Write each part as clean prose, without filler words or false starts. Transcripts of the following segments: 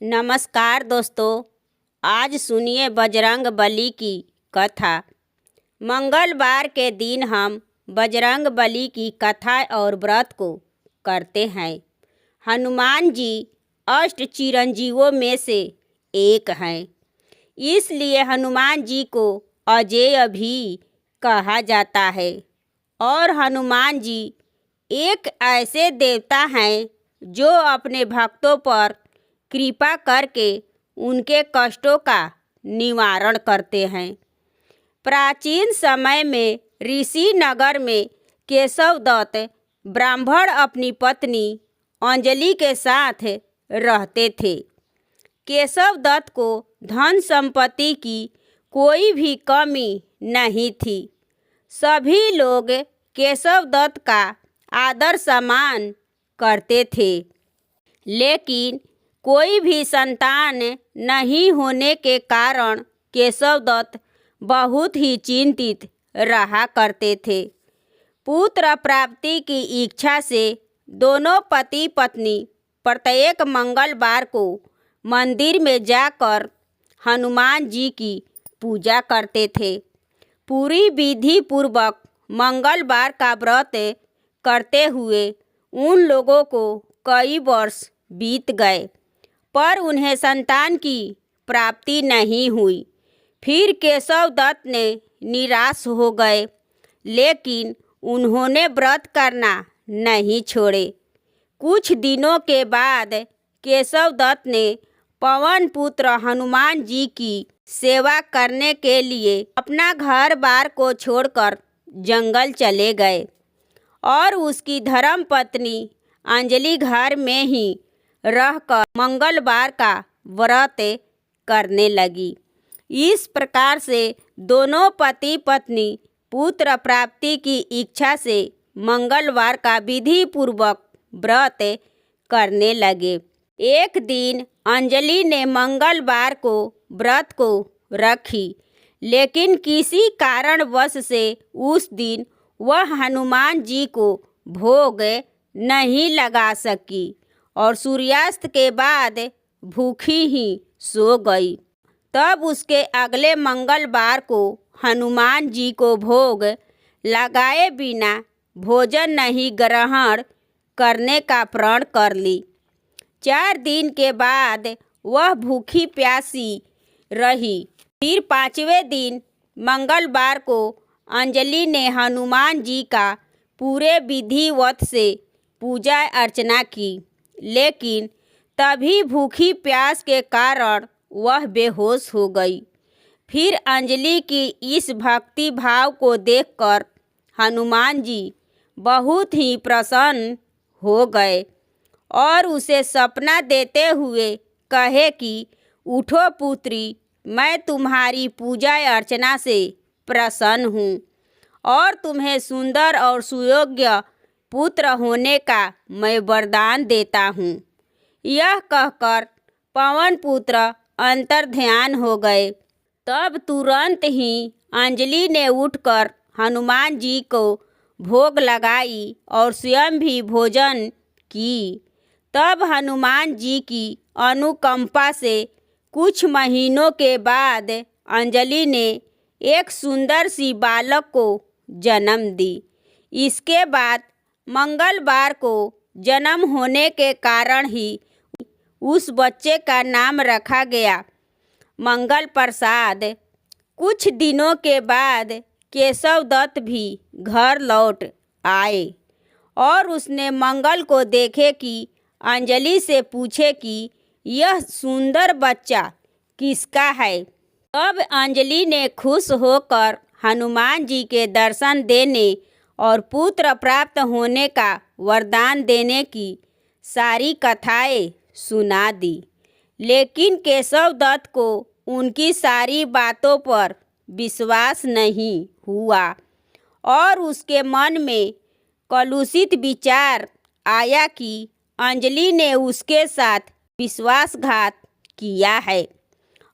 नमस्कार दोस्तों, आज सुनिए बजरंग बली की कथा। मंगलवार के दिन हम बजरंग बली की कथा और व्रत को करते हैं। हनुमान जी अष्ट चिरंजीवों में से एक हैं, इसलिए हनुमान जी को अजेय भी कहा जाता है। और हनुमान जी एक ऐसे देवता हैं जो अपने भक्तों पर कृपा करके उनके कष्टों का निवारण करते हैं। प्राचीन समय में ऋषि नगर में केशव दत्त ब्राह्मण अपनी पत्नी अंजलि के साथ रहते थे। केशव दत्त को धन संपत्ति की कोई भी कमी नहीं थी। सभी लोग केशव दत्त का आदर सम्मान करते थे, लेकिन कोई भी संतान नहीं होने के कारण केशव दत्त बहुत ही चिंतित रहा करते थे। पुत्र प्राप्ति की इच्छा से दोनों पति पत्नी प्रत्येक मंगलवार को मंदिर में जाकर हनुमान जी की पूजा करते थे। पूरी विधि पूर्वक मंगलवार का व्रत करते हुए उन लोगों को कई वर्ष बीत गए, पर उन्हें संतान की प्राप्ति नहीं हुई। फिर केशव दत्त ने निराश हो गए, लेकिन उन्होंने व्रत करना नहीं छोड़े। कुछ दिनों के बाद केशव दत्त ने पवन पुत्र हनुमान जी की सेवा करने के लिए अपना घर बार को छोड़कर जंगल चले गए और उसकी धर्म पत्नी अंजलि घर में ही रहकर मंगलवार का व्रत करने लगी। इस प्रकार से दोनों पति पत्नी पुत्र प्राप्ति की इच्छा से मंगलवार का विधि पूर्वक व्रत करने लगे। एक दिन अंजलि ने मंगलवार को व्रत को रखी, लेकिन किसी कारणवश से उस दिन वह हनुमान जी को भोग नहीं लगा सकी और सूर्यास्त के बाद भूखी ही सो गई। तब उसके अगले मंगलवार को हनुमान जी को भोग लगाए बिना भोजन नहीं ग्रहण करने का प्रण कर ली। 4 दिन के बाद वह भूखी प्यासी रही। फिर 5वें दिन मंगलवार को अंजलि ने हनुमान जी का पूरे विधिवत से पूजा अर्चना की, लेकिन तभी भूखी प्यास के कारण वह बेहोश हो गई। फिर अंजलि की इस भक्ति भाव को देखकर हनुमान जी बहुत ही प्रसन्न हो गए और उसे सपना देते हुए कहे कि उठो पुत्री, मैं तुम्हारी पूजा अर्चना से प्रसन्न हूँ और तुम्हें सुंदर और सुयोग्य पुत्र होने का मैं वरदान देता हूँ। यह कहकर पवन पुत्र अंतर्ध्यान हो गए। तब तुरंत ही अंजलि ने उठकर हनुमान जी को भोग लगाई और स्वयं भी भोजन की। तब हनुमान जी की अनुकंपा से कुछ महीनों के बाद अंजलि ने एक सुंदर सी बालक को जन्म दी। इसके बाद मंगलवार को जन्म होने के कारण ही उस बच्चे का नाम रखा गया मंगल प्रसाद। कुछ दिनों के बाद केशव दत्त भी घर लौट आए और उसने मंगल को देखे कि अंजलि से पूछे कि यह सुंदर बच्चा किसका है। तब अंजलि ने खुश होकर हनुमान जी के दर्शन देने और पुत्र प्राप्त होने का वरदान देने की सारी कथाएं सुना दी, लेकिन केशव दत्त को उनकी सारी बातों पर विश्वास नहीं हुआ और उसके मन में कलुषित विचार आया कि अंजलि ने उसके साथ विश्वासघात किया है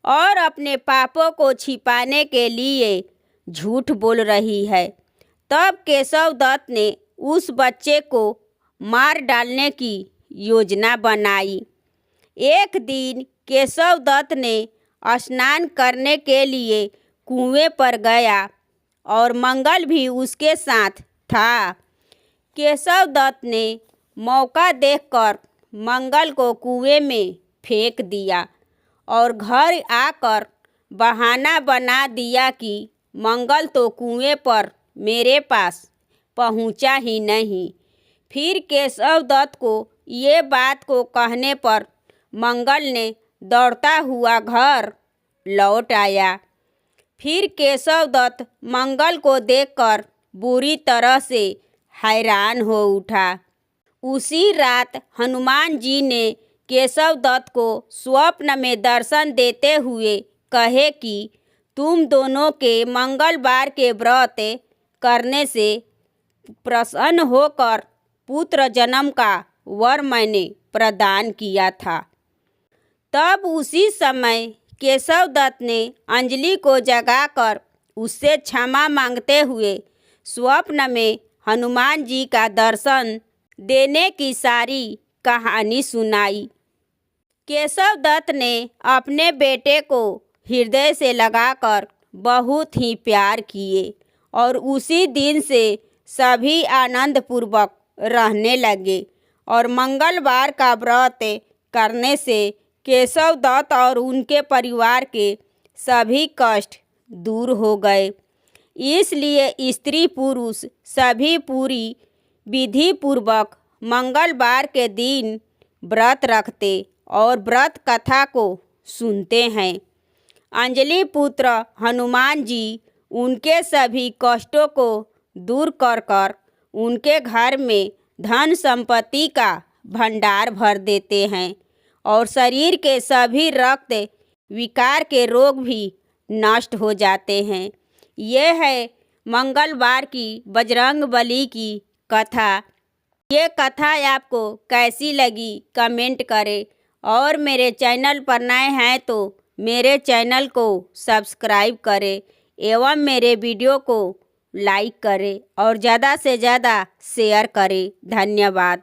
और अपने पापों को छिपाने के लिए झूठ बोल रही है। तब केशव दत्त ने उस बच्चे को मार डालने की योजना बनाई। एक दिन केशव दत्त ने स्नान करने के लिए कुएं पर गया और मंगल भी उसके साथ था। केशव दत्त ने मौका देखकर मंगल को कुएं में फेंक दिया और घर आकर बहाना बना दिया कि मंगल तो कुएं पर मेरे पास पहुंचा ही नहीं। फिर केशव दत्त को ये बात को कहने पर मंगल ने दौड़ता हुआ घर लौट आया। फिर केशव दत्त मंगल को देखकर बुरी तरह से हैरान हो उठा। उसी रात हनुमान जी ने केशव दत्त को स्वप्न में दर्शन देते हुए कहे कि तुम दोनों के मंगलवार के व्रत करने से प्रसन्न होकर पुत्र जन्म का वर मैंने प्रदान किया था। तब उसी समय केशव दत्त ने अंजलि को जगाकर उससे क्षमा मांगते हुए स्वप्न में हनुमान जी का दर्शन देने की सारी कहानी सुनाई। केशव दत्त ने अपने बेटे को हृदय से लगाकर बहुत ही प्यार किए और उसी दिन से सभी आनंदपूर्वक रहने लगे और मंगलवार का व्रत करने से केशव दत्त और उनके परिवार के सभी कष्ट दूर हो गए। इसलिए स्त्री पुरुष सभी पूरी विधि पूर्वक मंगलवार के दिन व्रत रखते और व्रत कथा को सुनते हैं। अंजलि पुत्र हनुमान जी उनके सभी कष्टों को दूर कर उनके घर में धन संपत्ति का भंडार भर देते हैं और शरीर के सभी रक्त विकार के रोग भी नष्ट हो जाते हैं। ये है मंगलवार की बजरंगबली की कथा। ये कथा आपको कैसी लगी कमेंट करें और मेरे चैनल पर नए हैं तो मेरे चैनल को सब्सक्राइब करें एवं मेरे वीडियो को लाइक करें और ज़्यादा से ज़्यादा शेयर करें। धन्यवाद।